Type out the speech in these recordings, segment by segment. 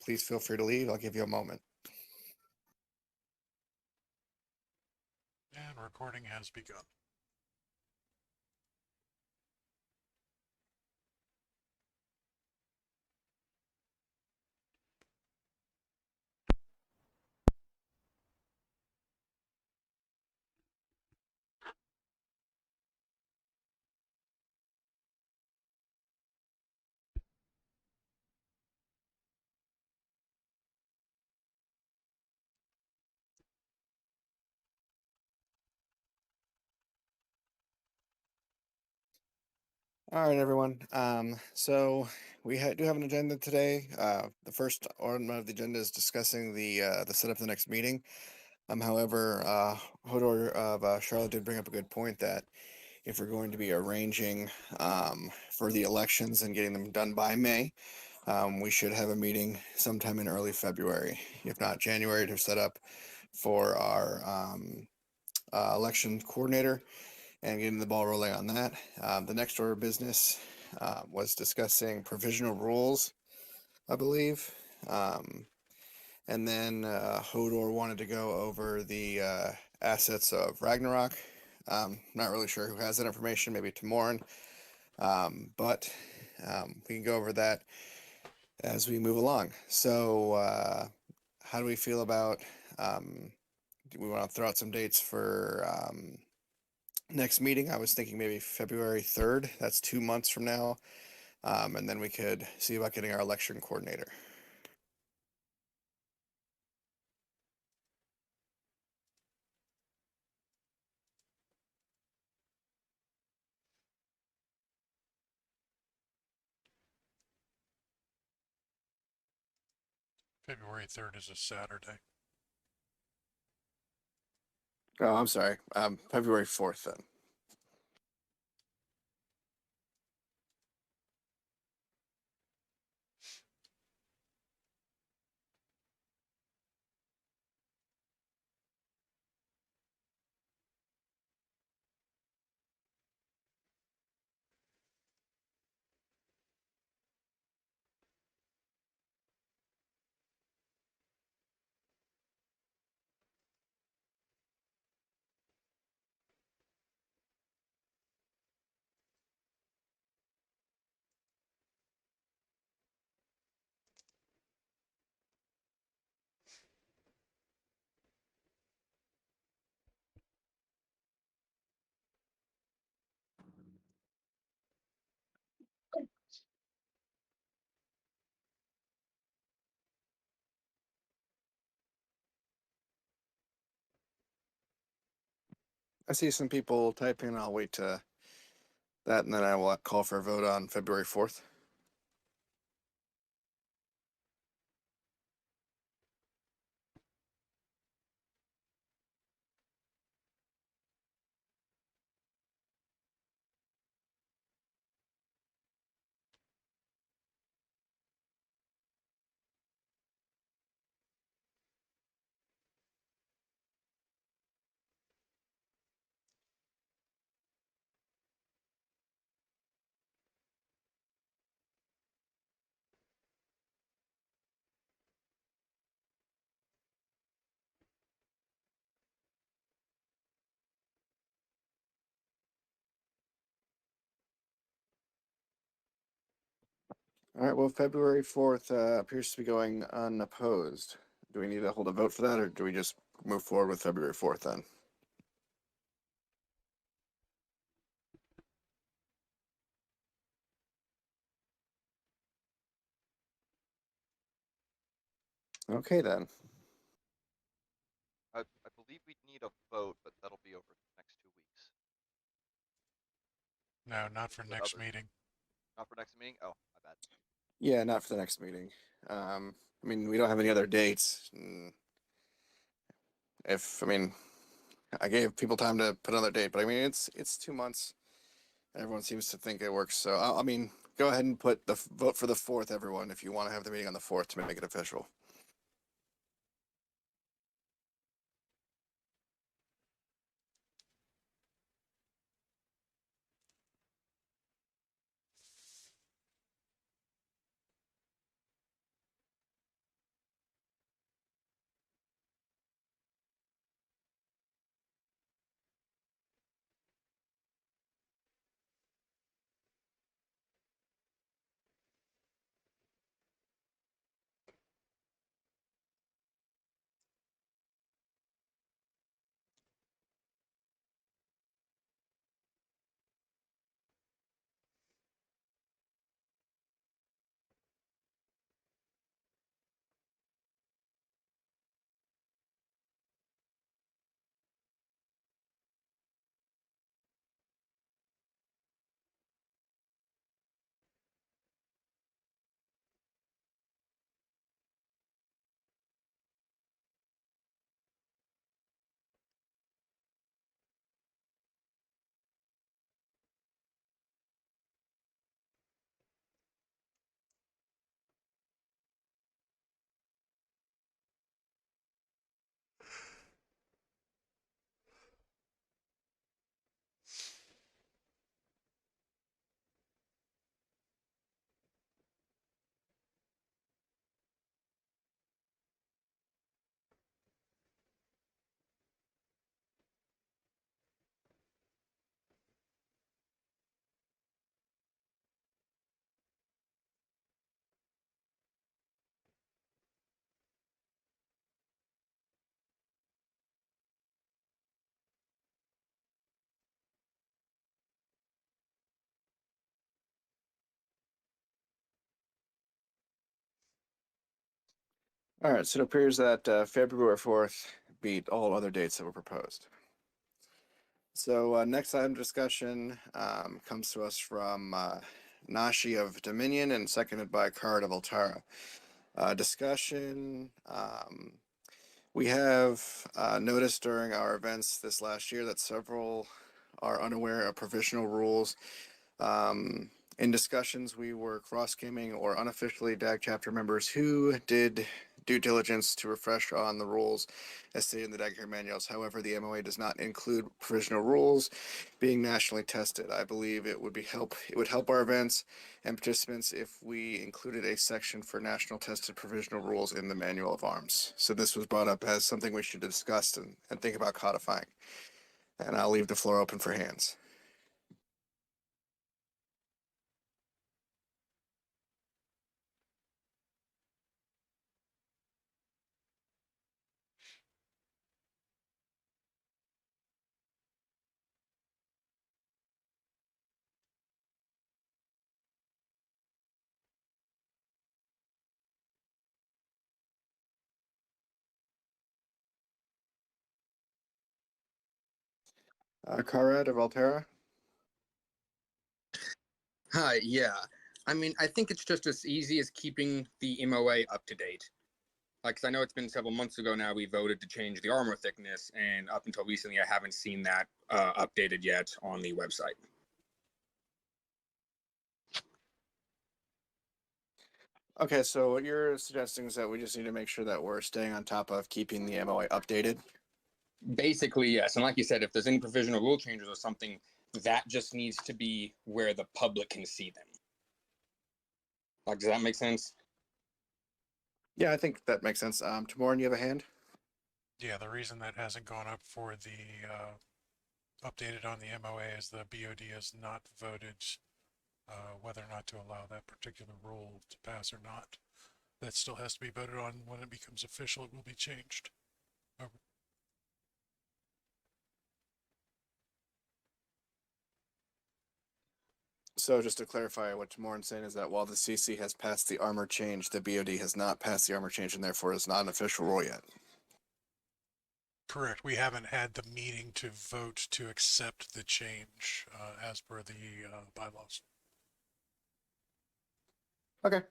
please feel free to leave. I'll give you a moment. And recording has begun. All right, everyone. So we do have an agenda today. The first item of the agenda is discussing the setup of the next meeting. However, Hodor of Charlotte did bring up a good point that if we're going to be arranging for the elections and getting them done by May, we should have a meeting sometime in early February, if not January, to set up for our election coordinator and getting the ball rolling on that. The next order of business was discussing provisional rules, I believe. And then Hodor wanted to go over the assets of Ragnarok. Not really sure who has that information, maybe Tamorin. But we can go over that as we move along. So how do we feel about, do we want to throw out some dates for next meeting? I was thinking maybe February 3rd. That's 2 months from now. And then we could see about getting our election coordinator. February 3rd is a Saturday. Oh, I'm sorry. February 4th then. I see some people typing. I'll wait to that, and then I will call for a vote on February 4th. All right. Well, February 4th appears to be going unopposed. Do we need to hold a vote for that, or do we just move forward with February 4th then? Okay, then. I believe we need a vote, but that'll be over the next 2 weeks. No, not for Is it next other- meeting. Not for next meeting? Oh, my bad. Yeah, not for the next meeting. I mean, we don't have any other dates. I mean, I gave people time to put another date, but I mean, it's 2 months. Everyone seems to think it works. So, I mean, go ahead and put the vote for the 4th, everyone, if you want to have the meeting on the 4th to make it official. All right, so it appears that February 4th beat all other dates that were proposed. So next item discussion comes to us from Nashi of Dominion and seconded by Card of Altara. Discussion. We have noticed during our events this last year that several are unaware of provisional rules. In discussions, we were cross-gaming or unofficially DAG chapter members who did due diligence to refresh on the rules as stated in the DAG manuals. However, the MOA does not include provisional rules being nationally tested. I believe it would help our events and participants if we included a section for national tested provisional rules in the manual of arms. So this was brought up as something we should discuss and think about codifying. And I'll leave the floor open for hands. Karad of Altera. Hi, yeah. I mean, I think it's just as easy as keeping the MOA up to date. Like, 'cause I know it's been several months ago now, we voted to change the armor thickness, and up until recently, I haven't seen that updated yet on the website. Okay, so what you're suggesting is that we just need to make sure that we're staying on top of keeping the MOA updated. Basically, yes. And like you said, if there's any provisional rule changes or something, that just needs to be where the public can see them. Like, does that make sense? Yeah, I think that makes sense. Tamoran, you have a hand? Yeah, the reason that hasn't gone up for the updated on the MOA is the BOD has not voted whether or not to allow that particular rule to pass or not. That still has to be voted on. When it becomes official, it will be changed. Over. So just to clarify, what Tamoran's saying is that while the CC has passed the armor change, the BOD has not passed the armor change and therefore is not an official rule yet. Correct. We haven't had the meeting to vote to accept the change as per the bylaws. Okay.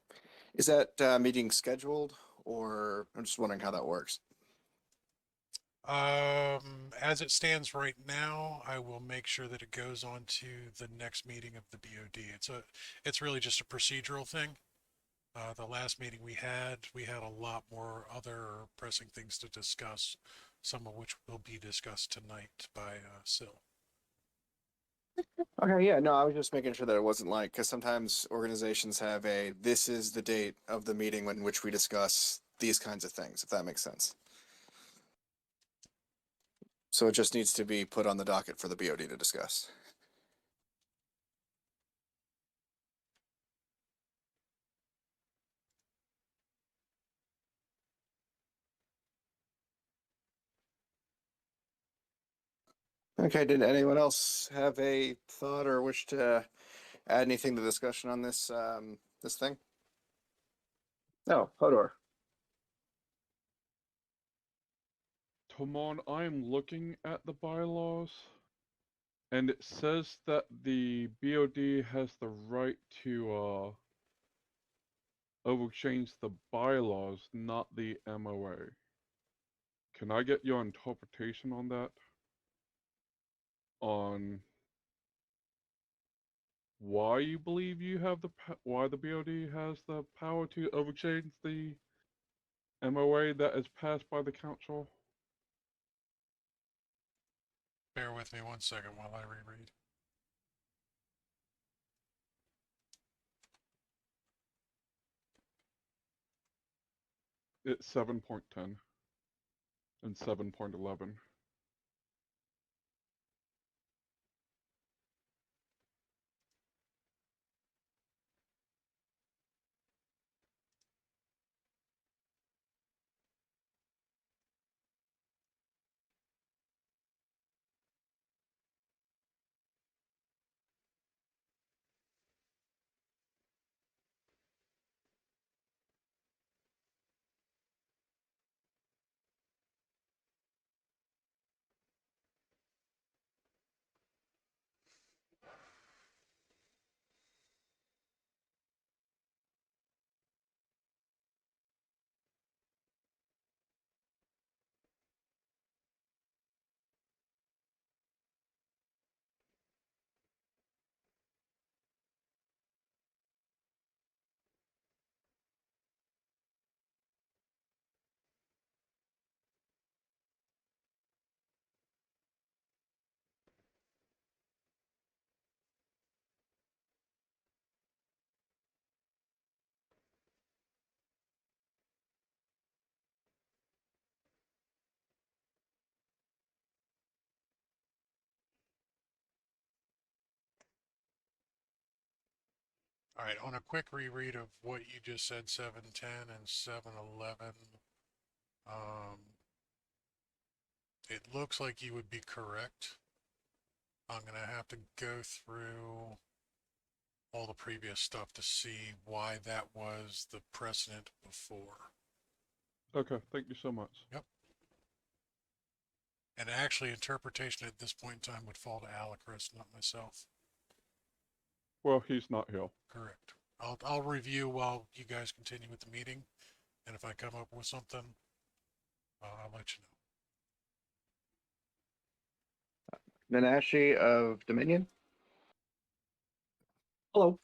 Is that meeting scheduled, or I'm just wondering how that works? As it stands right now, I will make sure that it goes on to the next meeting of the BOD. It's really just a procedural thing. The last meeting we had a lot more other pressing things to discuss, some of which will be discussed tonight by Sil. Okay, yeah, no, I was just making sure that it wasn't like, because sometimes organizations have this is the date of the meeting in which we discuss these kinds of things, if that makes sense. So it just needs to be put on the docket for the BOD to discuss. Okay, did anyone else have a thought or wish to add anything to the discussion on this this thing? No, Hodor. Tomon, I am looking at the bylaws, and it says that the BOD has the right to overchange the bylaws, not the MOA. Can I get your interpretation on that? On why you believe you have why the BOD has the power to overchange the MOA that is passed by the council? Bear with me 1 second while I reread. It's 7.10 and 7.11. All right, on a quick reread of what you just said, 710 and 711, it looks like you would be correct. I'm gonna have to go through all the previous stuff to see why that was the precedent before. Okay, thank you so much. Yep. And actually, interpretation at this point in time would fall to Alecris, not myself. Well, he's not here. Correct. I'll review while you guys continue with the meeting, and if I come up with something, I'll let you know. Nanashi of Dominion. Hello.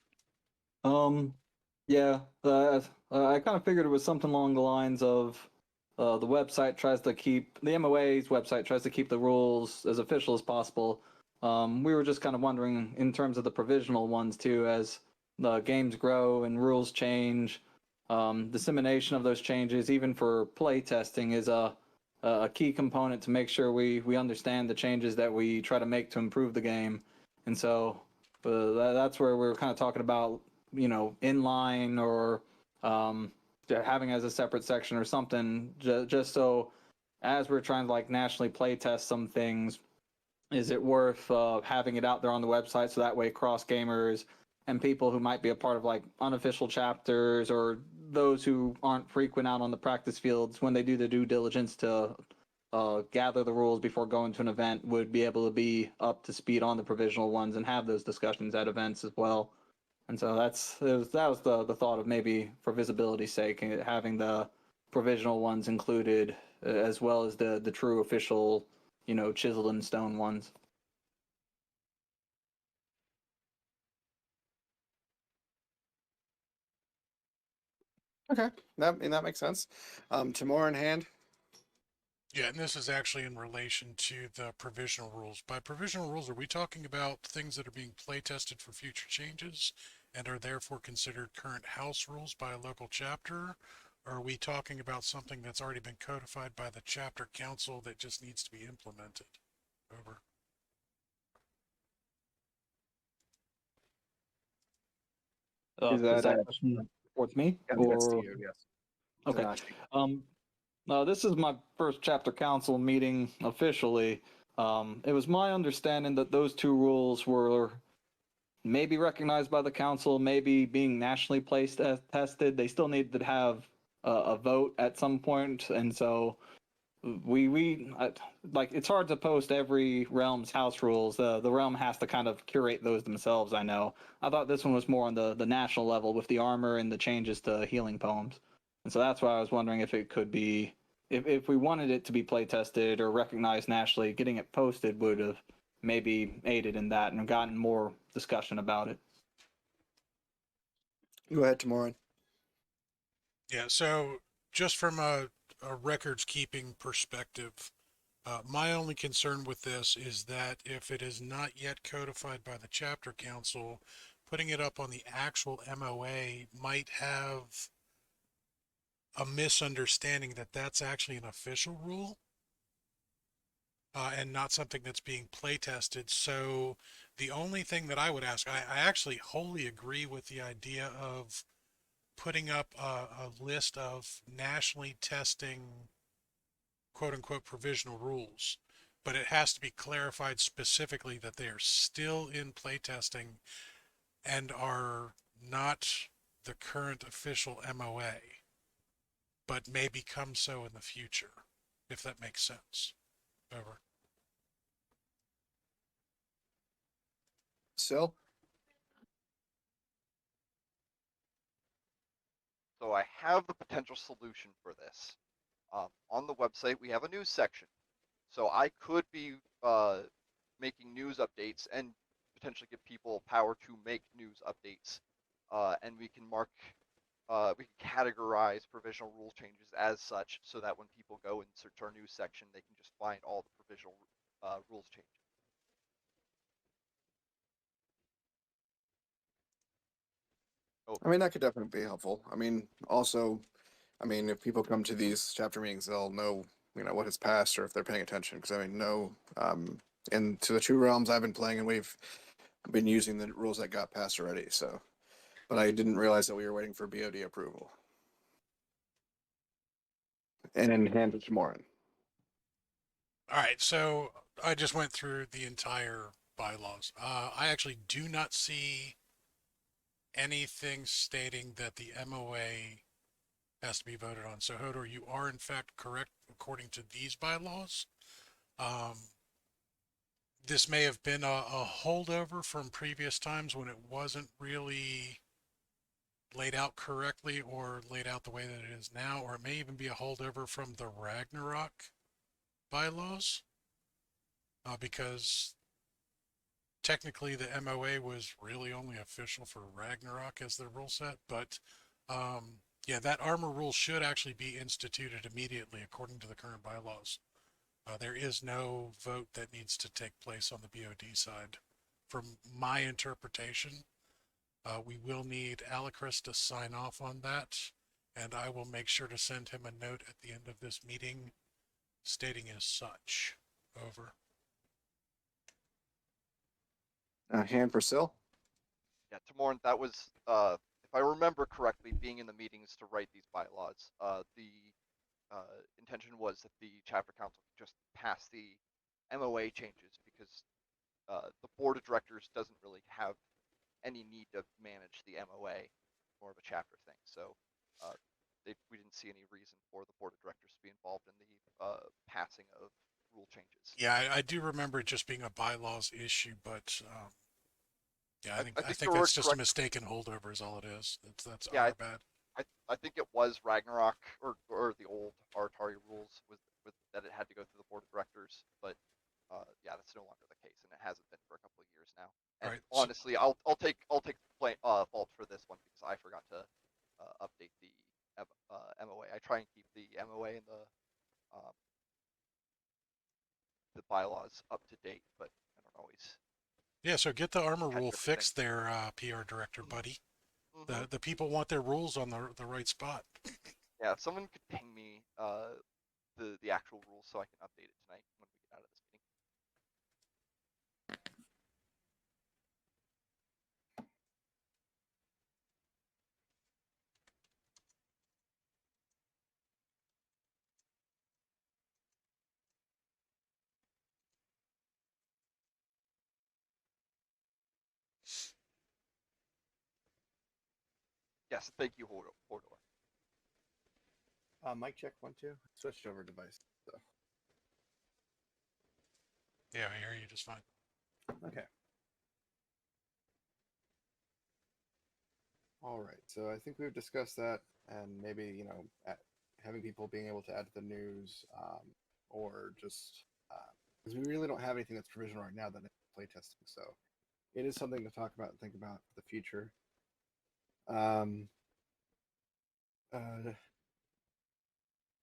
Yeah, I kind of figured it was something along the lines of the website tries to keep the MOA's website tries to keep the rules as official as possible. We were just kind of wondering in terms of the provisional ones too, as the games grow and rules change. Dissemination of those changes, even for play testing, is a key component to make sure we understand the changes that we try to make to improve the game. And so that's where we're kind of talking about, inline or having as a separate section or something, just so as we're trying to like nationally play test some things, is it worth having it out there on the website so that way cross gamers and people who might be a part of like unofficial chapters or those who aren't frequent out on the practice fields, when they do the due diligence to gather the rules before going to an event, would be able to be up to speed on the provisional ones and have those discussions at events as well. And so that was the thought of maybe for visibility's sake, having the provisional ones included as well as the true official, chiseled in stone ones. Okay, that makes sense. Tamora in hand. Yeah, and this is actually in relation to the provisional rules. By provisional rules, are we talking about things that are being play tested for future changes and are therefore considered current house rules by a local chapter? Or are we talking about something that's already been codified by the chapter council that just needs to be implemented? Over. Is that, a question towards me? I think that's to Or you, yes. okay. Nanashi. This is my first chapter council meeting officially. It was my understanding that those two rules were maybe recognized by the council, maybe being nationally placed as tested. They still needed to have a vote at some point, and so like it's hard to post every realm's house rules. The realm has to kind of curate those themselves. I know. I thought this one was more on the national level with the armor and the changes to healing poems, and so that's why I was wondering if it could be, if we wanted it to be play tested or recognized nationally, getting it posted would have maybe aided in that and gotten more discussion about it. Go ahead, Tamora. Yeah, so just from a records keeping perspective, my only concern with this is that if it is not yet codified by the chapter council, putting it up on the actual MOA might have a misunderstanding that that's actually an official rule and not something that's being play tested. So the only thing that I would ask, I actually wholly agree with the idea of putting up a list of nationally testing quote unquote provisional rules, but it has to be clarified specifically that they are still in playtesting and are not the current official MOA, but may become so in the future, if that makes sense. Over. Sil. So I have the potential solution for this. On the website, we have a news section. So I could be making news updates and potentially give people power to make news updates. And we can we can categorize provisional rule changes as such so that when people go and search our news section, they can just find all the provisional rules changes. I mean, that could definitely be helpful. I mean, also, if people come to these chapter meetings, they'll know, what has passed or if they're paying attention. Because into the two realms I've been playing, and we've been using the rules that got passed already. So, but I didn't realize that we were waiting for BOD approval. And then hand it to Morin. All right, so I just went through the entire bylaws. I actually do not see anything stating that the MOA has to be voted on. So Hodor, you are in fact correct according to these bylaws. This may have been a holdover from previous times when it wasn't really laid out correctly or laid out the way that it is now, or it may even be a holdover from the Ragnarok bylaws, because technically the MOA was really only official for Ragnarok as the rule set, but yeah, that armor rule should actually be instituted immediately according to the current bylaws. There is no vote that needs to take place on the BOD side. From my interpretation, we will need Alucris to sign off on that, and I will make sure to send him a note at the end of this meeting stating as such. Over. Hand for Sil. Yeah, Tamorin, that was, if I remember correctly, being in the meetings to write these bylaws, the intention was that the chapter council could just pass the MOA changes because the board of directors doesn't really have any need to manage the MOA, more of a chapter thing. So we didn't see any reason for the board of directors to be involved in the passing of rule changes. Yeah, I do remember it just being a bylaws issue, but yeah, I think you were that's just a correct. mistaken holdover is all it is. That's Yeah, our bad. I think it was Ragnarok or the old Artari rules with that it had to go through the board of directors, but yeah, that's no longer the case, and it hasn't been for a couple of years now. And Right, so- honestly, I'll take fault for this one because I forgot to update the MOA. I try and keep the MOA and the bylaws up to date, but I don't always. Yeah, so get the armor Catch rule everything. fixed there, PR director buddy. Mhm. The people want their rules on the right spot. Yeah, if someone could ping me the actual rules so I can update it tonight when we get out of this meeting. Yes, thank you, Hodor. Mic check 1 2. Switched over device. So Yeah, I hear you just fine. okay. All right. So I think we've discussed that, and maybe having people being able to add to the news, or just because we really don't have anything that's provisional right now that is playtesting. So it is something to talk about and think about for the future.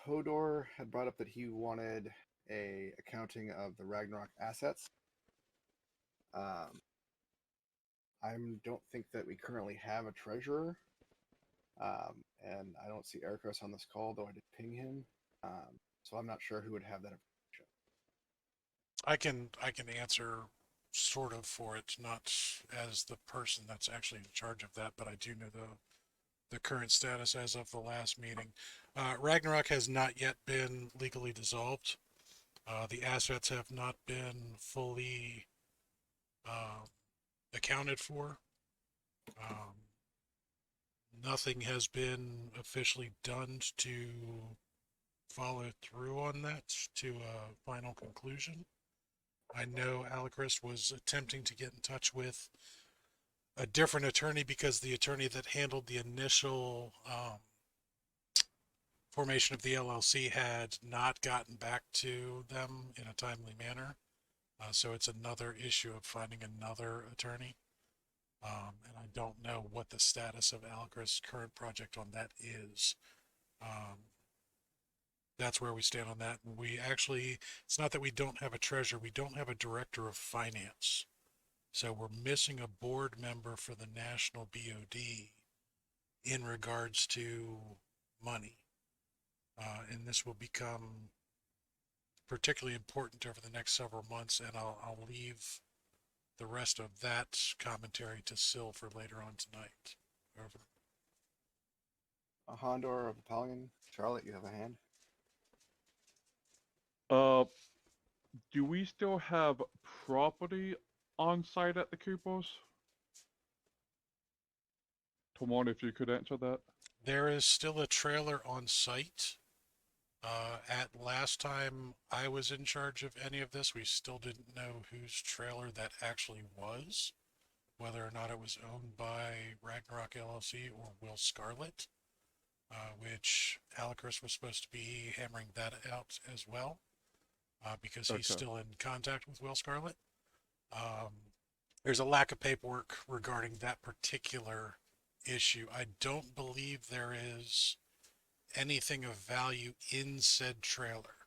Hodor had brought up that he wanted a accounting of the Ragnarok assets. I don't think that we currently have a treasurer, and I don't see Ericos on this call, though I did ping him. So I'm not sure who would have that information. I can answer sort of for it, not as the person that's actually in charge of that, but I do know the current status as of the last meeting. Ragnarok has not yet been legally dissolved. The assets have not been fully accounted for. Nothing has been officially done to follow through on that to a final conclusion. I know Alucris was attempting to get in touch with a different attorney because the attorney that handled the initial formation of the LLC had not gotten back to them in a timely manner. So it's another issue of finding another attorney. And I don't know what the status of Alucris' current project on that is. That's where we stand on that. And we actually, it's not that we don't have a treasurer, we don't have a director of finance. So we're missing a board member for the national BOD in regards to money. And this will become particularly important over the next several months, and I'll leave the rest of that commentary to Sil for later on tonight. Over. Hondor of Italian. Charlotte, you have a hand. Do we still have property on site at the Coopers? Tomorrow, if you could answer that. There is still a trailer on site. At last time I was in charge of any of this, we still didn't know whose trailer that actually was, whether or not it was owned by Ragnarok LLC or Will Scarlett, which Alicris was supposed to be hammering that out as well, because he's Okay. still in contact with Will Scarlett. There's a lack of paperwork regarding that particular issue. I don't believe there is anything of value in said trailer.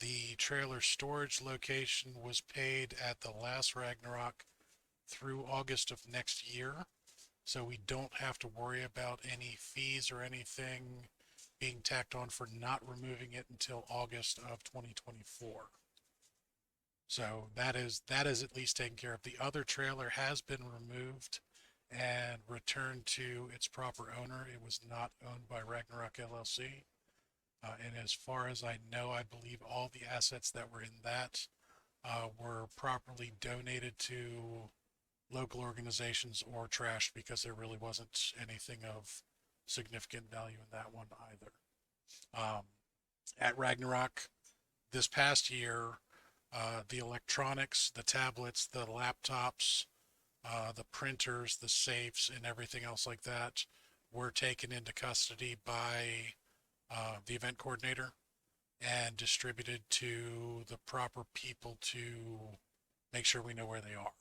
The trailer storage location was paid at the last Ragnarok through August of next year, so we don't have to worry about any fees or anything being tacked on for not removing it until August of 2024. So that is at least taken care of. The other trailer has been removed and returned to its proper owner. It was not owned by Ragnarok LLC. And as far as I know, I believe all the assets that were in that were properly donated to local organizations or trashed, because there really wasn't anything of significant value in that one either. At Ragnarok this past year, the electronics, the tablets, the laptops, the printers, the safes, and everything else like that were taken into custody by the event coordinator and distributed to the proper people to make sure we know where they are.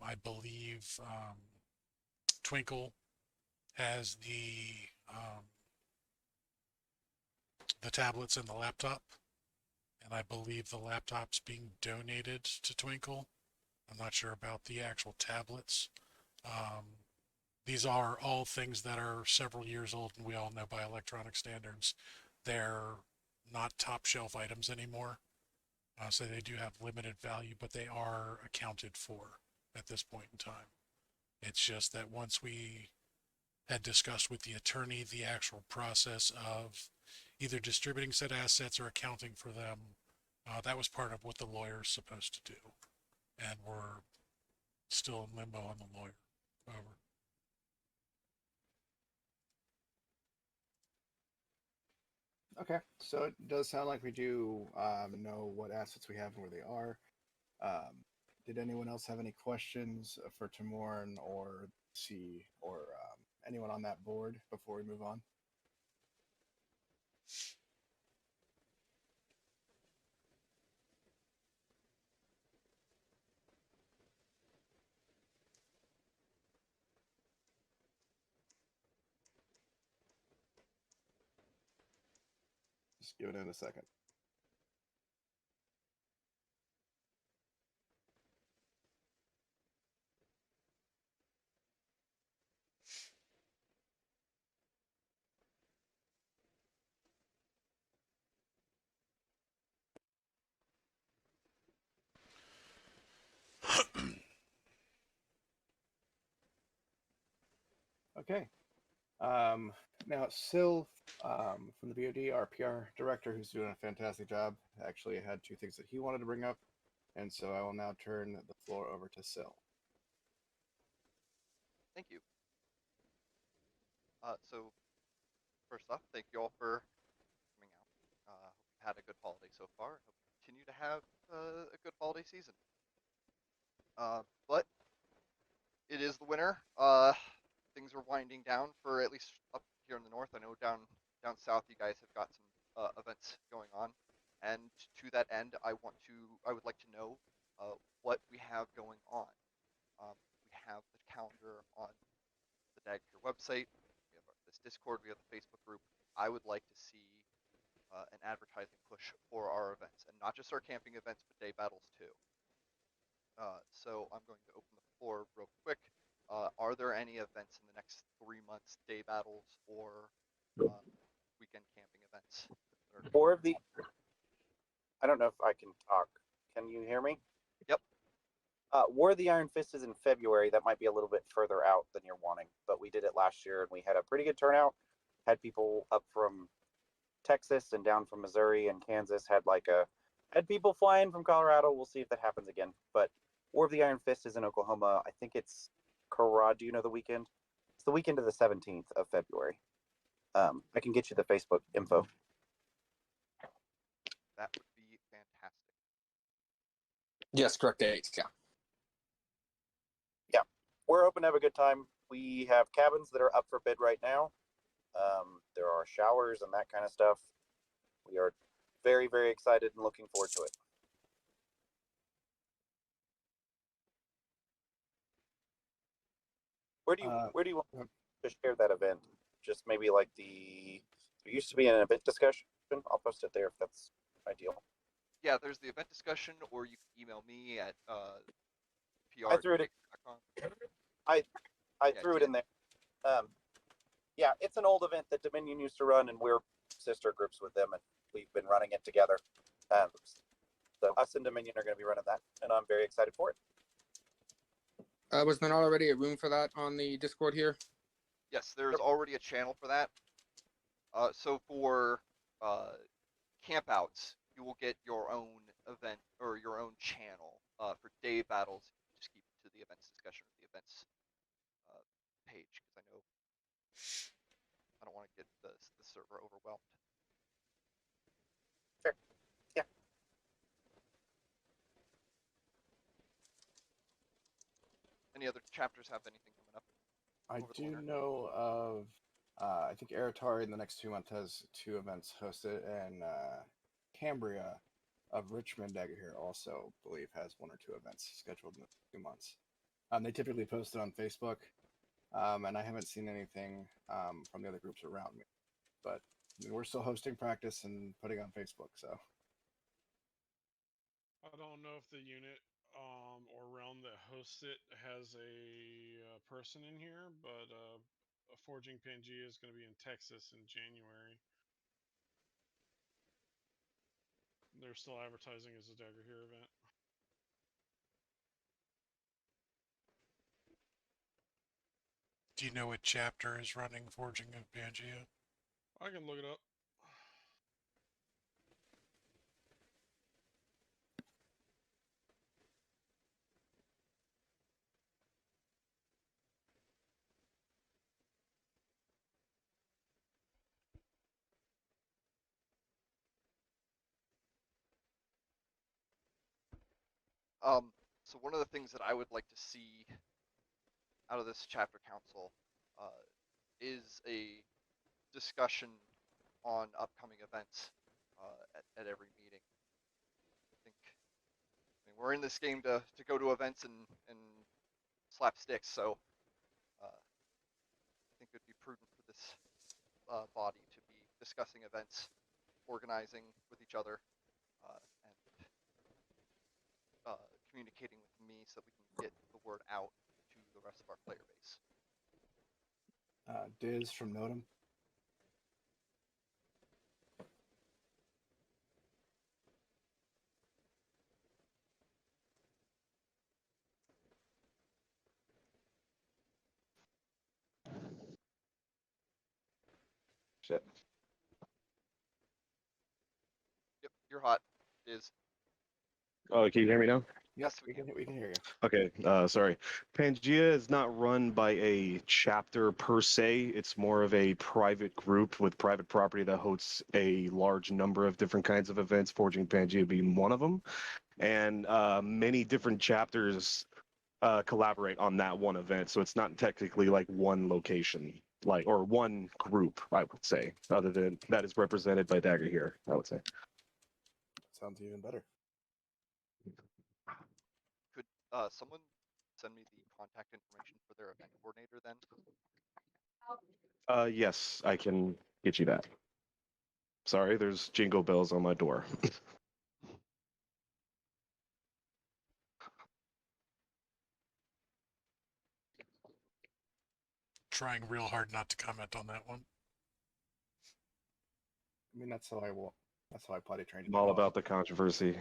I believe Twinkle has the tablets and the laptop, and I believe the laptop's being donated to Twinkle. I'm not sure about the actual tablets. These are all things that are several years old, and we all know by electronic standards, they're not top shelf items anymore. So they do have limited value, but they are accounted for at this point in time. It's just that once we had discussed with the attorney the actual process of either distributing said assets or accounting for them, that was part of what the lawyer's supposed to do. And we're still in limbo on the lawyer. Over. Okay, so it does sound like we do know what assets we have and where they are. Did anyone else have any questions for Timorn or C or anyone on that board before we move on? Just give it in a second. Okay. Now, Sil from the BOD, our PR director, who's doing a fantastic job, actually had two things that he wanted to bring up. And so I will now turn the floor over to Sil. Thank you. So first off, thank you all for coming out. Hope you've had a good holiday so far. Hope you continue to have a good holiday season. But it is the winter. Things are winding down for at least up here in the north. I know down south you guys have got some events going on, and to that end, I would like to know what we have going on. We have the calendar on the Dagger website. We have this Discord. We have the Facebook group. I would like to see an advertising push for our events, and not just our camping events, but day battles too. So I'm going to open the floor real quick. Are there any events in the next 3 months, day battles or weekend camping events? For the, I don't know if I can talk. Can you hear me? Yep. War of the Iron Fist is in February. That might be a little bit further out than you're wanting, but we did it last year and we had a pretty good turnout. Had people up from Texas and down from Missouri and Kansas. Had people flying from Colorado. We'll see if that happens again. But War of the Iron Fist is in Oklahoma. I think it's Karad. Do you know the weekend? It's the weekend of the 17th of February. I can get you the Facebook info. That would be fantastic. Yes, correct dates. Yeah. We're open to have a good time. We have cabins that are up for bid right now. There are showers and that kind of stuff. We are very, very excited and looking forward to it. Where do you want to share that event? Just maybe like there used to be an event discussion. I'll post it there if that's ideal. Yeah, there's the event discussion, or you can email me at I threw it. I Yeah, threw it in there. Yeah, it's an old event that Dominion used to run, and we're sister groups with them, and we've been running it together. So us and Dominion are going to be running that, and I'm very excited for it. Was there not already a room for that on the Discord here? Yes, there's already a channel for that. So for campouts, you will get your own event or your own channel. For day battles, you just keep it to the events discussion or the events page, because I don't want to get the server overwhelmed. Fair. Yeah. Any other chapters have anything coming up? I over the do winter? know of, I think Eritari in the next 2 months has 2 events hosted, and Cambria of Richmond Dagger here also believe has 1 or 2 events scheduled in the 2 months. They typically post it on Facebook, and I haven't seen anything from the other groups around me. But I mean, we're still hosting practice and putting on Facebook, so. I don't know if the unit or realm that hosts it has a person in here, but Forging Pangea is going to be in Texas in January. They're still advertising as a Dagger Here event. Do you know what chapter is running Forging of Pangea? I can look it up. So one of the things that I would like to see out of this chapter council is a discussion on upcoming events at every meeting. I mean, we're in this game to go to events and slap sticks, so I think it would be prudent for this body to be discussing events, organizing with each other, and communicating with me so that we can get the word out to the rest of our player base. Diz from Notum. Shit. Yep, you're hot. Is Oh, can you hear me now? yes, we we can hear you. Okay, sorry. Pangea is not run by a chapter per se. It's more of a private group with private property that hosts a large number of different kinds of events, Forging Pangea being one of them. And many different chapters collaborate on that one event. So it's not technically like one location, or one group, I would say, other than that is represented by Dagger here, I would say. Sounds even better. could someone send me the contact information for their event coordinator then? Yes, I can get you that. Sorry, there's jingle bells on my door. Trying real hard not to comment on that one. I mean, that's how I potty trained. I'm all about the controversy.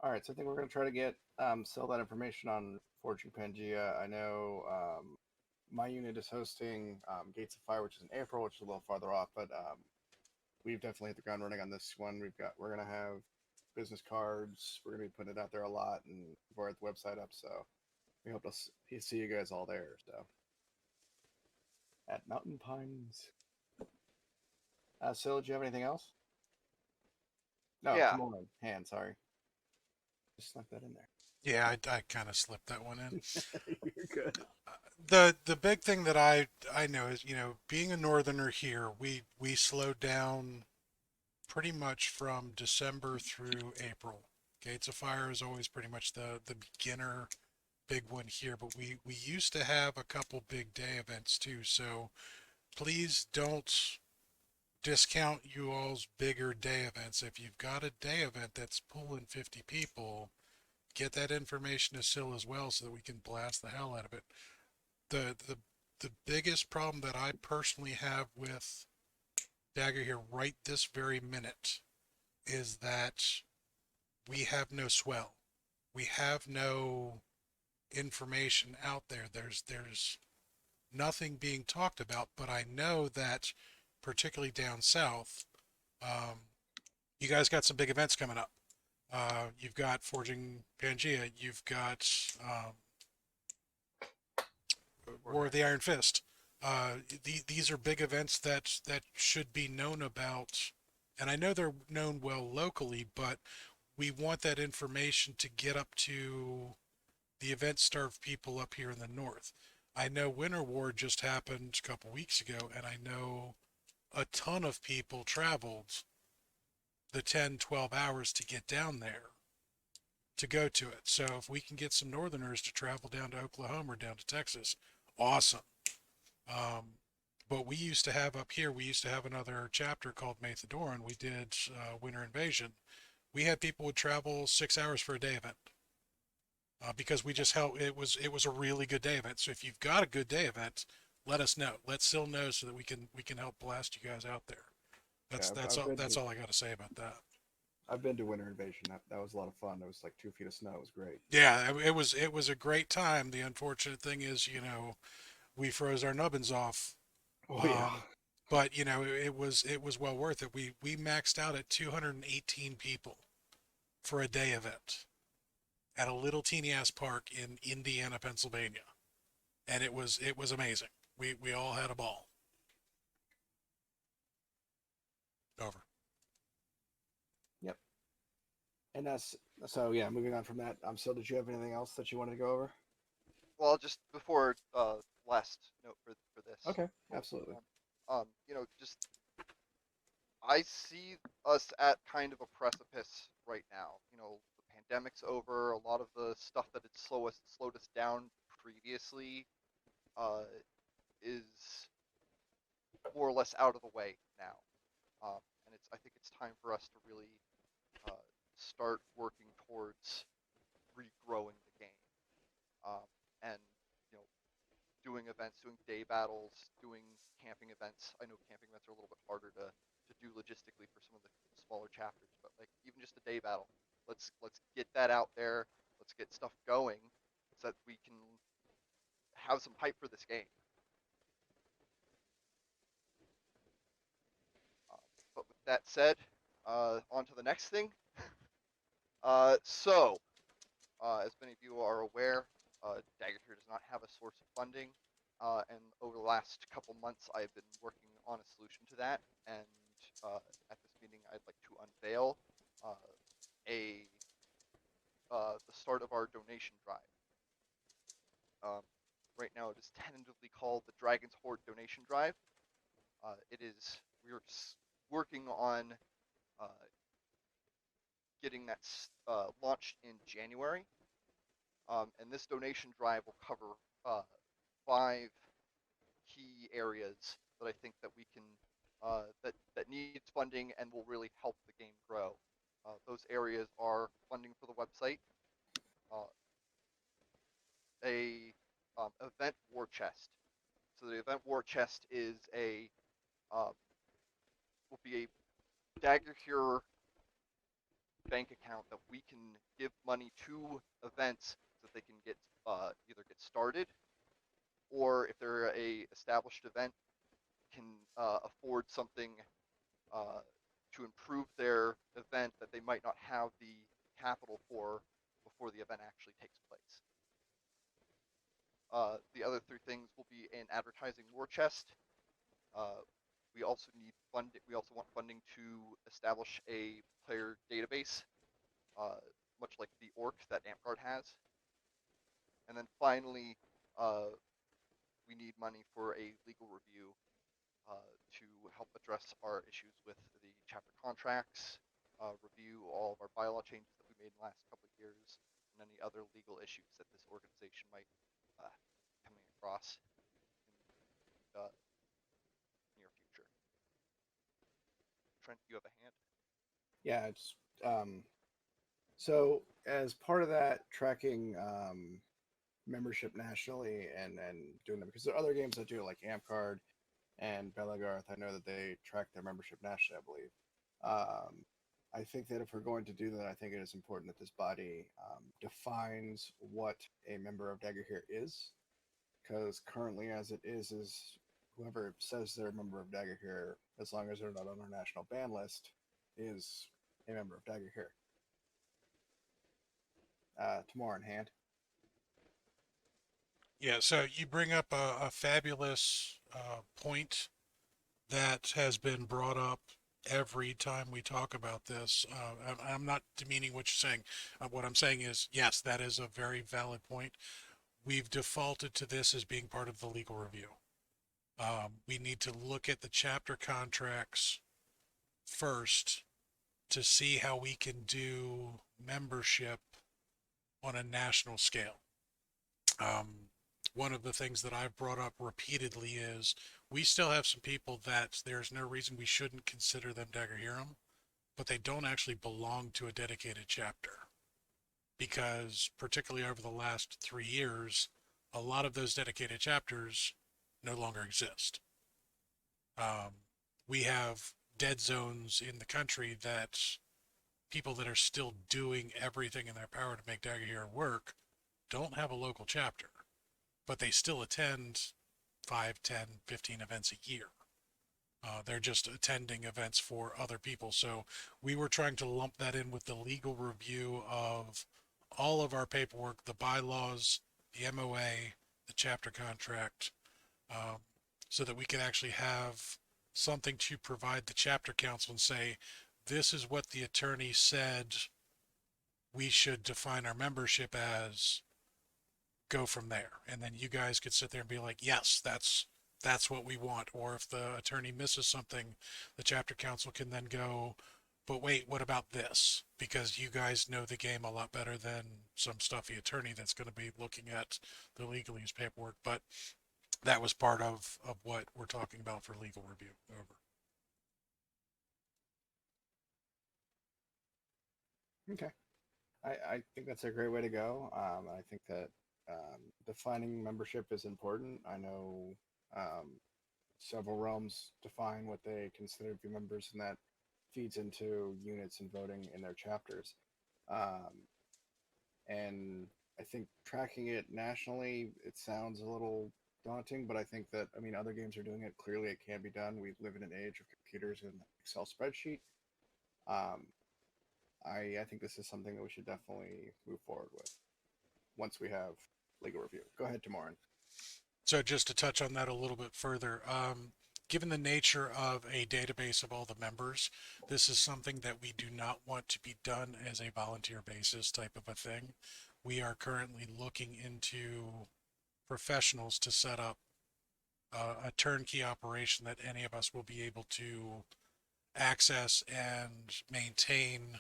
All right, so I think we're gonna try to get sell that information on Forging Pangea. I know my unit is hosting Gates of Fire, which is in April, which is a little farther off, but we've definitely hit the ground running on this one. We're gonna have business cards. We're gonna be putting it out there a lot, and we're at the website up, so we hope to see you guys all there. So at Mountain Pines. Sil, do you have anything else? No, Yeah. Kimono. Hand, sorry. Just snuck that in there. Yeah, I kind of slipped that one in. You're good. The big thing that I know is, being a northerner here, we slowed down pretty much from December through April. Gates of Fire is always pretty much the beginner big one here, but we used to have a couple big day events too. So please don't discount you all's bigger day events. If you've got a day event that's pulling 50 people, get that information to Sil as well so that we can blast the hell out of it. The biggest problem that I personally have with Dagger here right this very minute is that we have no swell. We have no information out there. There's nothing being talked about, but I know that particularly down south, you guys got some big events coming up. You've got Forging Pangea. You've got War of the Iron Fist. These are big events that should be known about, and I know they're known well locally, but we want that information to get up to the event-starved people up here in the north. I know Winter War just happened a couple weeks ago, and I know a ton of people traveled the 10, 12 hours to get down there to go to it. So if we can get some northerners to travel down to Oklahoma or down to Texas, awesome. But we used to have up here, we used to have another chapter called Mathadoran. We did Winter Invasion. We had people would travel 6 hours for a day event. Because we just held it was a really good day event. So if you've got a good day event, let us know. Let Sil know so that we can help blast you guys out there. That's all I got to say about that. I've been to Winter Invasion. That was a lot of fun. It was like 2 feet of snow. It was great. Yeah, it was a great time. The unfortunate thing is, we froze our nubbins off. Oh yeah. But it was well worth it. We maxed out at 218 people for a day event at a little teeny ass park in Indiana, Pennsylvania. And it was amazing. We all had a ball. Over. Yep. And that's so yeah, moving on from that. So did you have anything else that you wanted to go over? Well, just before last note for this. Okay, absolutely. Just I see us at kind of a precipice right now. The pandemic's over. A lot of the stuff that had slowed us down previously is more or less out of the way now. And I think it's time for us to really start working towards regrowing the game. And doing events, doing day battles, doing camping events. I know camping events are a little bit harder to do logistically for some of the smaller chapters, but like even just a day battle, let's get that out there. Let's get stuff going so that we can have some hype for this game. But with that said, on to the next thing. As many of you are aware, Daggertear does not have a source of funding, and over the last couple months, I've been working on a solution to that. And at this meeting, I'd like to unveil the start of our donation drive. Right now, it is tentatively called the Dragon's Hoard Donation Drive. We're working on getting that launched in January. And this donation drive will cover 5 key areas that I think that we can that needs funding and will really help the game grow. Those areas are funding for the website, event war chest. So the event war chest is will be a Daggertear bank account that we can give money to events so that they can get either get started, or if they're a established event, can afford something to improve their event that they might not have the capital for before the event actually takes place. The other three things will be an advertising war chest. We also need funding. We also want funding to establish a player database, much like the orc that AmpGuard has. And then finally, we need money for a legal review to help address our issues with the chapter contracts, review all of our bylaw changes that we made in the last couple of years, and any other legal issues that this organization might coming across in the near future. Trent, you have a hand? Yeah, it's so as part of that, tracking membership nationally and doing them, because there are other games that do, like AmpGuard and Belagarth. I know that they track their membership nationally, I believe. I think that if we're going to do that, I think it is important that this body defines what a member of Dagger here is, because currently, as it is whoever says they're a member of Dagger here, as long as they're not on our national ban list, is a member of Dagger here. Tomorrow in hand. Yeah, so you bring up a fabulous point that has been brought up every time we talk about this. I'm not demeaning what you're saying. What I'm saying is, yes, that is a very valid point. We've defaulted to this as being part of the legal review. We need to look at the chapter contracts first to see how we can do membership on a national scale. One of the things that I've brought up repeatedly is we still have some people that there's no reason we shouldn't consider them Dagger Hero, but they don't actually belong to a dedicated chapter. Because particularly over the last 3 years, a lot of those dedicated chapters no longer exist. We have dead zones in the country that people that are still doing everything in their power to make Dagger Hero work don't have a local chapter, but they still attend 5, 10, 15 events a year. They're just attending events for other people. So we were trying to lump that in with the legal review of all of our paperwork, the bylaws, the MOA, the chapter contract, so that we could actually have something to provide the chapter council and say, this is what the attorney said we should define our membership as, go from there. And then you guys could sit there and be like, yes, that's what we want. Or if the attorney misses something, the chapter council can then go, but wait, what about this? Because you guys know the game a lot better than some stuffy attorney that's going to be looking at the legalese paperwork. But that was part of what we're talking about for legal review. Over. Okay. I think that's a great way to go. I think that defining membership is important. I know several realms define what they consider to be members, and that feeds into units and voting in their chapters. And I think tracking it nationally, it sounds a little daunting, but I think that, I mean, other games are doing it. Clearly, it can be done. We live in an age of computers and Excel spreadsheet. I think this is something that we should definitely move forward with once we have legal review. Go ahead, Tamorin. So just to touch on that a little bit further, given the nature of a database of all the members, this is something that we do not want to be done as a volunteer basis type of a thing. We are currently looking into professionals to set up a turnkey operation that any of us will be able to access and maintain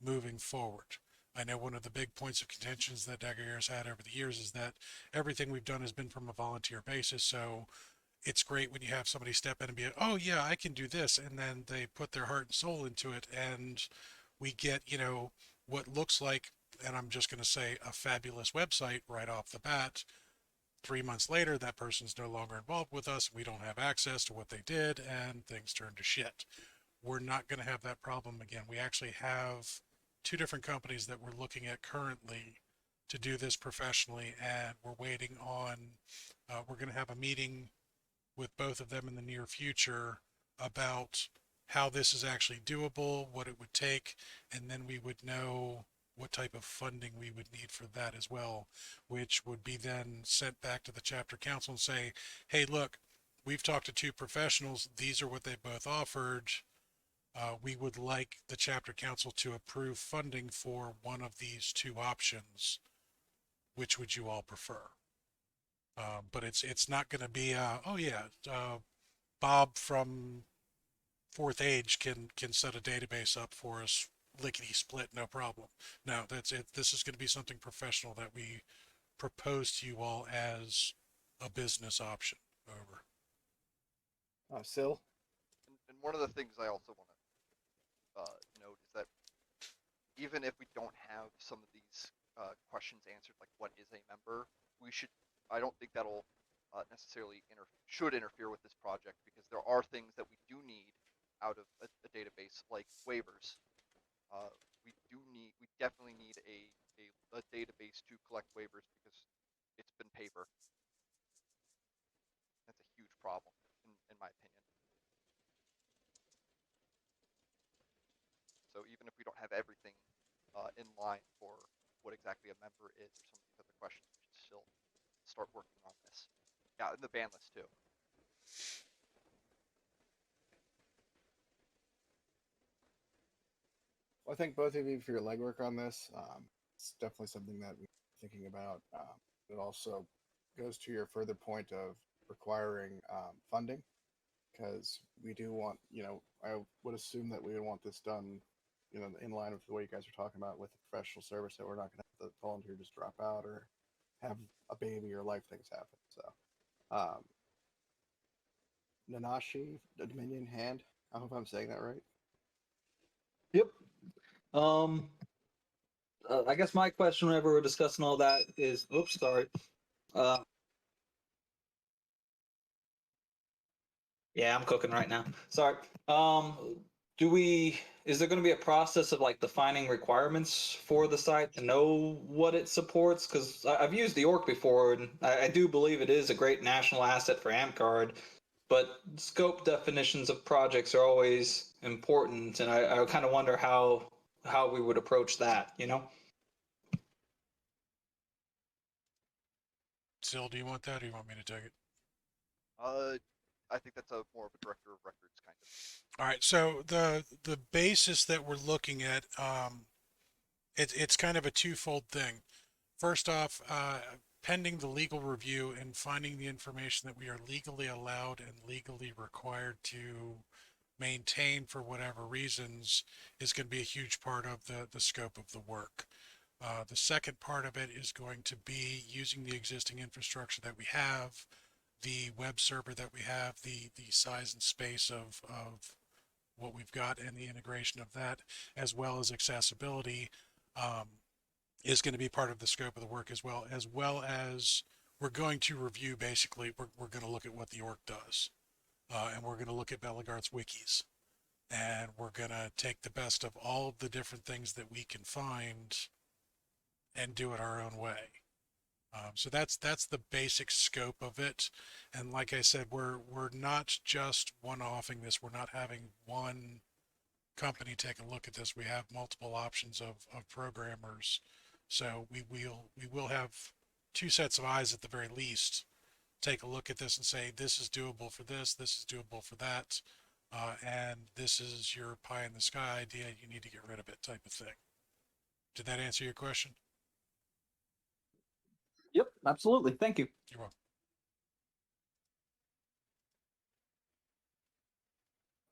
moving forward. I know one of the big points of contentions that Dagger Hero's had over the years is that everything we've done has been from a volunteer basis. So it's great when you have somebody step in and be like, oh yeah, I can do this. And then they put their heart and soul into it. And we get, you know, what looks like, and I'm just going to say, a fabulous website right off the bat. 3 months later, that person's no longer involved with us. We don't have access to what they did, and things turn to shit. We're not going to have that problem again. We actually have two different companies that we're looking at currently to do this professionally, and we're waiting on, we're going to have a meeting with both of them in the near future about how this is actually doable, what it would take, and then we would know what type of funding we would need for that as well, which would be then sent back to the chapter council and say, hey, look, we've talked to two professionals. These are what they both offered. We would like the chapter council to approve funding for one of these two options. Which would you all prefer? But it's not going to be, oh yeah, Bob from Fourth Age can set a database up for us, lickety split, no problem. No, that's it. This is going to be something professional that we propose to you all as a business option. Over. Sil? And one of the things I also want to note is that even if we don't have some of these questions answered, like what is a member, we should. I don't think that'll necessarily should interfere with this project, because there are things that we do need out of a database, like waivers. We definitely need a database to collect waivers, because it's been paper. That's a huge problem, in my opinion. So even if we don't have everything in line for what exactly a member is, or some of these other questions, we should still start working on this. Yeah, and the ban list too. Well, I thank both of you for your legwork on this. It's definitely something that we're thinking about. It also goes to your further point of requiring funding, because we do want, I would assume that we would want this done, in line with the way you guys are talking about with the professional service, that we're not going to have the volunteer just drop out or have a baby or life things happen. So, Nanashi, the Dominion Hand. I hope I'm saying that right. Yep. I guess my question whenever we're discussing all that is, oops, sorry. Yeah, I'm cooking right now. Sorry. Is there going to be a process of like defining requirements for the site to know what it supports? Because I've used the Orc before, and I do believe it is a great national asset for AmCard, but scope definitions of projects are always important, and I kind of wonder how we would approach that, Sil, do you want that, or you want me to take it? I think that's more of a director of records kind of. All right, so the basis that we're looking at, it's kind of a twofold thing. First off, pending the legal review and finding the information that we are legally allowed and legally required to maintain for whatever reasons is going to be a huge part of the scope of the work. The second part of it is going to be using the existing infrastructure that we have, the web server that we have, the size and space of what we've got, and the integration of that, as well as accessibility, is going to be part of the scope of the work, as well as we're going to review, basically, we're going to look at what the org does, and we're going to look at Belegarth's wikis, and we're going to take the best of all of the different things that we can find and do it our own way. So that's the basic scope of it. And like I said, we're not just one-offing this. We're not having one company take a look at this. We have multiple options of programmers. So we will have two sets of eyes at the very least take a look at this and say, this is doable for this is doable for that, and this is your pie in the sky idea, you need to get rid of it, type of thing. Did that answer your question? Yep, absolutely. Thank you. You're welcome.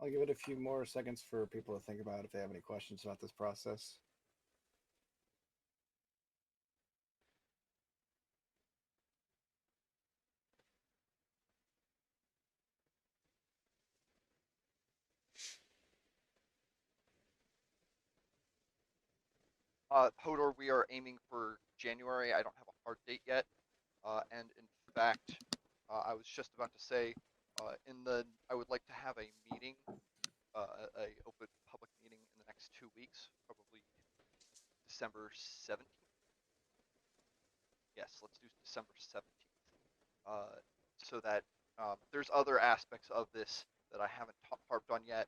I'll give it a few more seconds for people to think about if they have any questions about this process. Hodor, we are aiming for January. I don't have a hard date yet. And in fact, I was just about to say, I would like to have a meeting, a open public meeting in the next 2 weeks, probably December 17th. Yes, let's do December 17th. So that there's other aspects of this that I haven't harped on yet.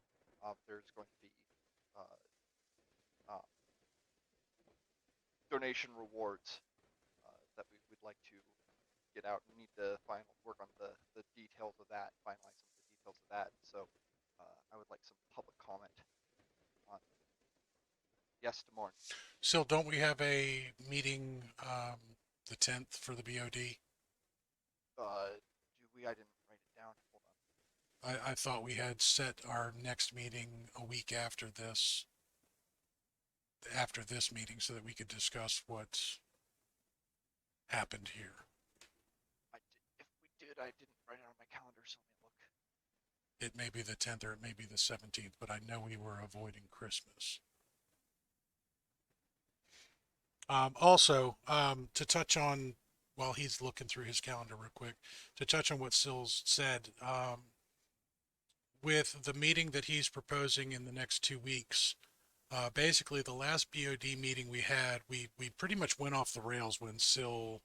There's going to be donation rewards that we would like to get out. We need to work on the details of that, finalize some of the details of that. So I would like some public comment on. Yes, Demorne. Still, don't we have a meeting the 10th for the BOD? Do we? I didn't write it down. Hold on. I thought we had set our next meeting a week after this meeting so that we could discuss what happened here. If we did, I didn't write it on my calendar, so let me look. It may be the 10th or it may be the 17th, but I know we were avoiding Christmas. Also, to touch on, while he's looking through his calendar real quick, to touch on what Sills said, with the meeting that he's proposing in the next 2 weeks, basically the last BOD meeting we had, we pretty much went off the rails when Sill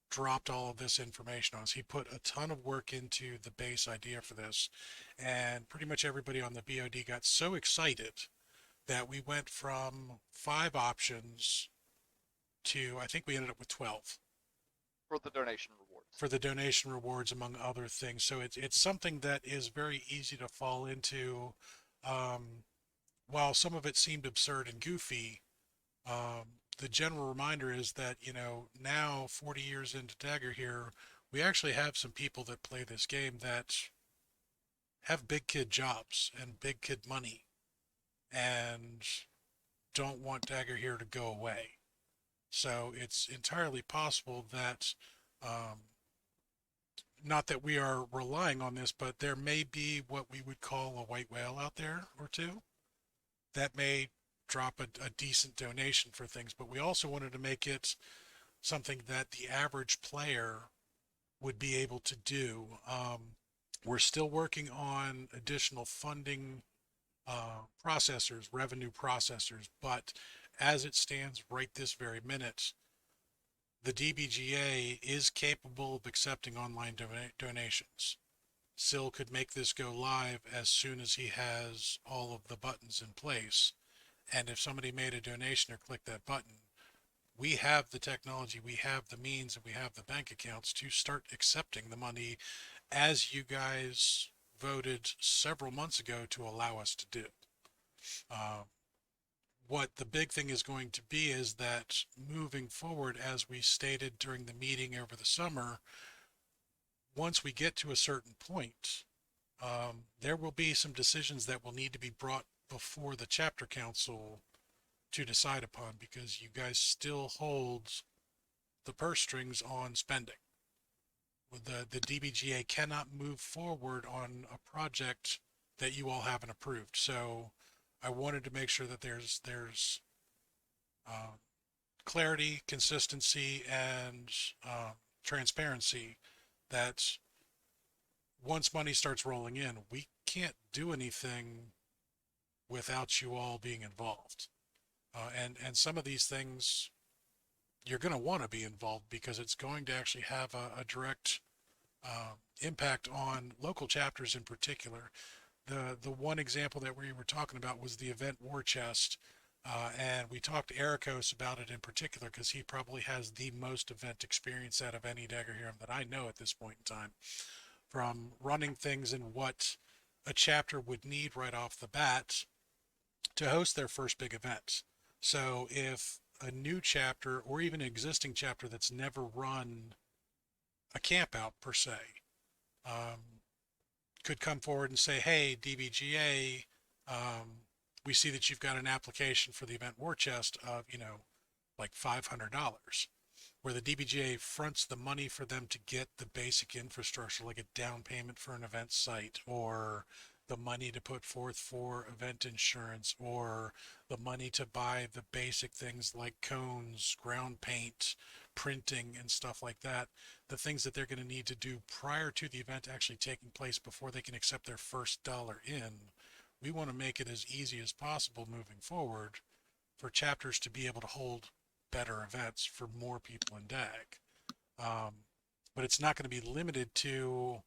dropped all of this information on us. He put a ton of work into the base idea for this, and pretty much everybody on the BOD got so excited that we went from 5 options to, I think we ended up with 12. For the donation rewards. For the donation rewards, among other things. So it's something that is very easy to fall into. While some of it seemed absurd and goofy, the general reminder is that, you know, now 40 years into Dagger here, we actually have some people that play this game that have big kid jobs and big kid money and don't want Dagger here to go away. So it's entirely possible that, not that we are relying on this, but there may be what we would call a white whale out there or two that may drop a decent donation for things. But we also wanted to make it something that the average player would be able to do. We're still working on additional funding processors, revenue processors, but as it stands right this very minute, the DBGA is capable of accepting online donations. Sill could make this go live as soon as he has all of the buttons in place. And if somebody made a donation or clicked that button, we have the technology, we have the means, and we have the bank accounts to start accepting the money, as you guys voted several months ago to allow us to do. What the big thing is going to be is that moving forward, as we stated during the meeting over the summer, once we get to a certain point, there will be some decisions that will need to be brought before the chapter council to decide upon, because you guys still hold the purse strings on spending. The DBGA cannot move forward on a project that you all haven't approved. So I wanted to make sure that there's clarity, consistency, and transparency, that once money starts rolling in, we can't do anything without you all being involved. And some of these things you're going to want to be involved, because it's going to actually have a direct impact on local chapters in particular. The one example that we were talking about was the event War Chest, and we talked to Ericos about it in particular because he probably has the most event experience out of any Dagger Hero that I know at this point in time, from running things and what a chapter would need right off the bat to host their first big event. So if a new chapter, or even an existing chapter that's never run a camp out per se, could come forward and say, hey, DBGA, we see that you've got an application for the event War Chest of, like $500, where the DBGA fronts the money for them to get the basic infrastructure, like a down payment for an event site, or the money to put forth for event insurance, or the money to buy the basic things like cones, ground paint, printing, and stuff like that. The things that they're going to need to do prior to the event actually taking place before they can accept their first dollar in. We want to make it as easy as possible moving forward for chapters to be able to hold better events for more people in DAG. But it's not going to be limited to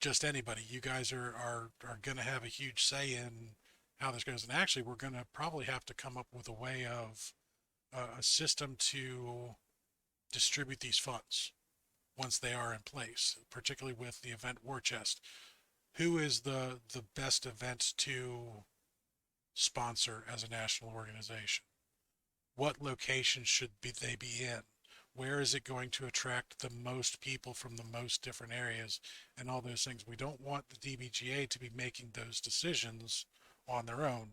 just anybody. You guys are going to have a huge say in how this goes. And actually, we're going to probably have to come up with a way of a system to distribute these funds once they are in place, particularly with the event war chest. Who is the best event to sponsor as a national organization? What location should they be in? Where is it going to attract the most people from the most different areas and all those things? We don't want the DBGA to be making those decisions on their own.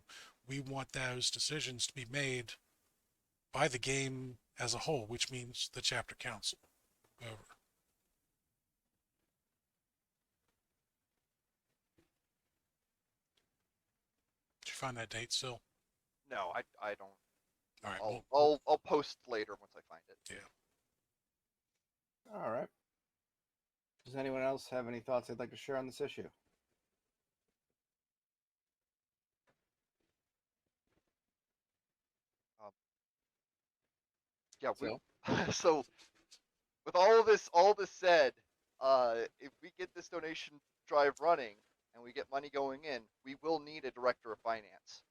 We want those decisions to be made by the game as a whole, which means the chapter council. Over. Did you find that date still? No, I don't. All right. I'll post later once I find it. Yeah. All right. Does anyone else have any thoughts they'd like to share on this issue? Yeah, we, So? so with all this said, if we get this donation drive running and we get money going in, we will need a director of finance.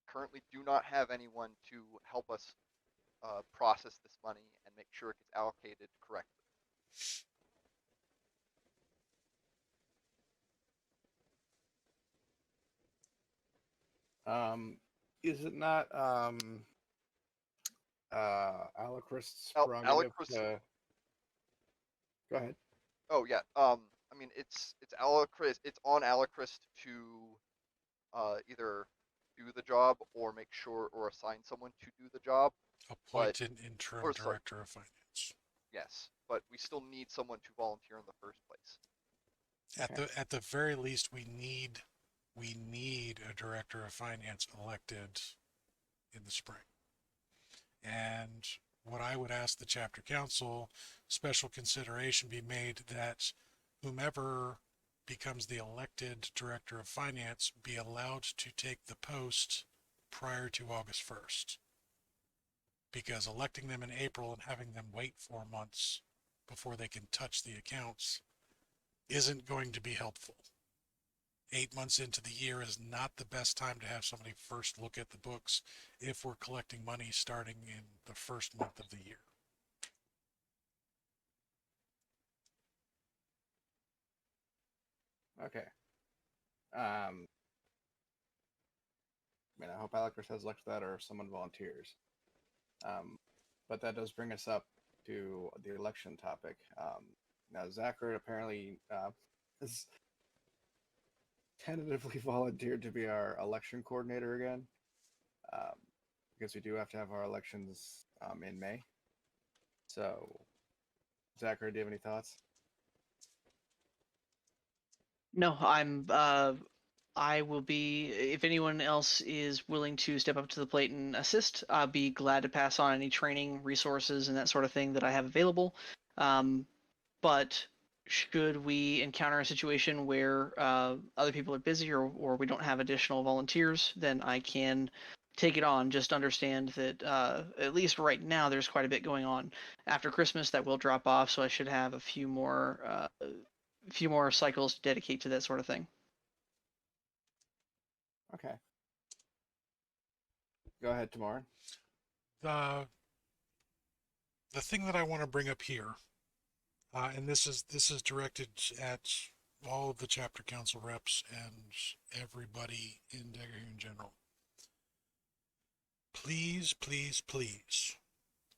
Currently do not have anyone to help us process this money and make sure it gets allocated correctly. Is it not Alacrist's Al- prerogative Alacrist- to... Go ahead. Oh yeah. I mean it's Alacrist. It's on Alacrist to either do the job or make sure or assign someone to do the job. Appoint an interim or sorry. director of finance. Yes, but we still need someone to volunteer in the first place. At the very least, we need a director of finance elected in the spring. And what I would ask the chapter council, special consideration be made that whomever becomes the elected director of finance be allowed to take the post prior to August 1st. Because electing them in April and having them wait 4 months before they can touch the accounts isn't going to be helpful. 8 months into the year is not the best time to have somebody first look at the books if we're collecting money starting in the first month of the year. Okay. I mean, I hope Alacrist has luck with that or someone volunteers. But that does bring us up to the election topic. Now, Zachary apparently has tentatively volunteered to be our election coordinator again, because we do have to have our elections in May. So, Zachary, do you have any thoughts? No, I will be, if anyone else is willing to step up to the plate and assist, I'll be glad to pass on any training, resources, and that sort of thing that I have available. But should we encounter a situation where other people are busy or we don't have additional volunteers, then I can take it on. Just understand that at least right now there's quite a bit going on. After Christmas, that will drop off, so I should have a few more cycles to dedicate to that sort of thing. Okay. Go ahead, Tamarin. The thing that I want to bring up here, and this is directed at all of the chapter council reps and everybody in Dagger in general. Please, please, please,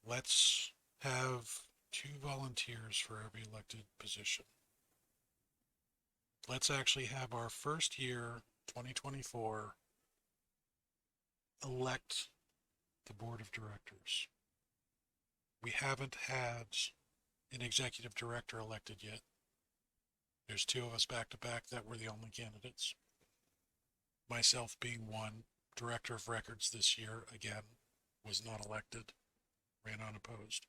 let's have 2 volunteers for every elected position. Let's actually have our first year, 2024, elect the board of directors. We haven't had an executive director elected yet. There's 2 of us back to back that were the only candidates. Myself being one. Director of records this year, again, was not elected, ran unopposed.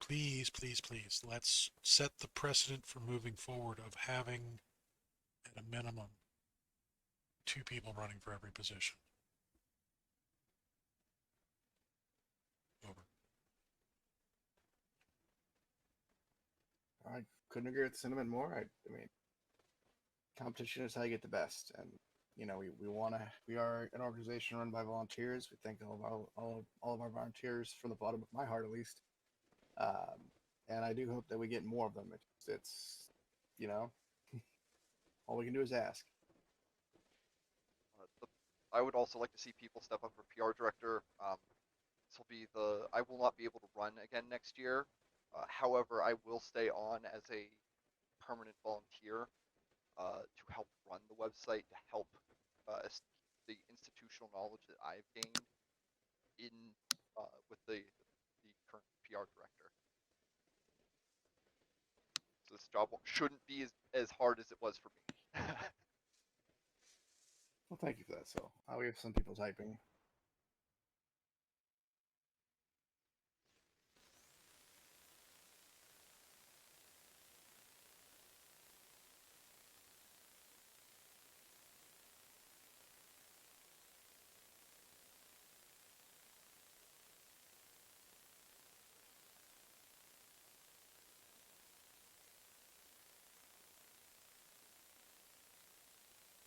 Please, please, please, let's set the precedent for moving forward of having, at a minimum, 2 people running for every position. I couldn't agree with the sentiment more. I mean, competition is how you get the best, and you know, we are an organization run by volunteers. We thank all of our volunteers from the bottom of my heart, at least. And I do hope that we get more of them. It's you know, all we can do is ask. I would also like to see people step up for PR director. This will be I will not be able to run again next year. However, I will stay on as a permanent volunteer to help run the website, to help the institutional knowledge that I've gained in with the current PR director. So this job shouldn't be as hard as it was for me. Well, thank you for that. So we have some people typing.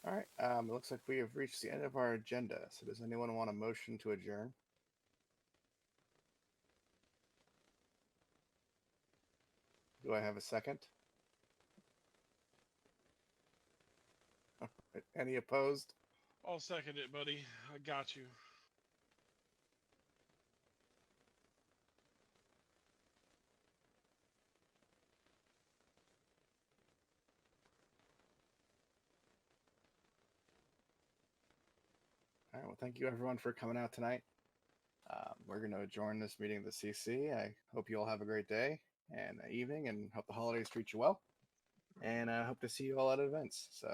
All right. It looks like we have reached the end of our agenda. So does anyone want a motion to adjourn? Do I have a second? Any opposed? I'll second it, buddy. I got you. All right. Well, thank you everyone for coming out tonight. We're going to adjourn this meeting of the CC. I hope you all have a great day and evening, and hope the holidays treat you well. And I hope to see you all at events. So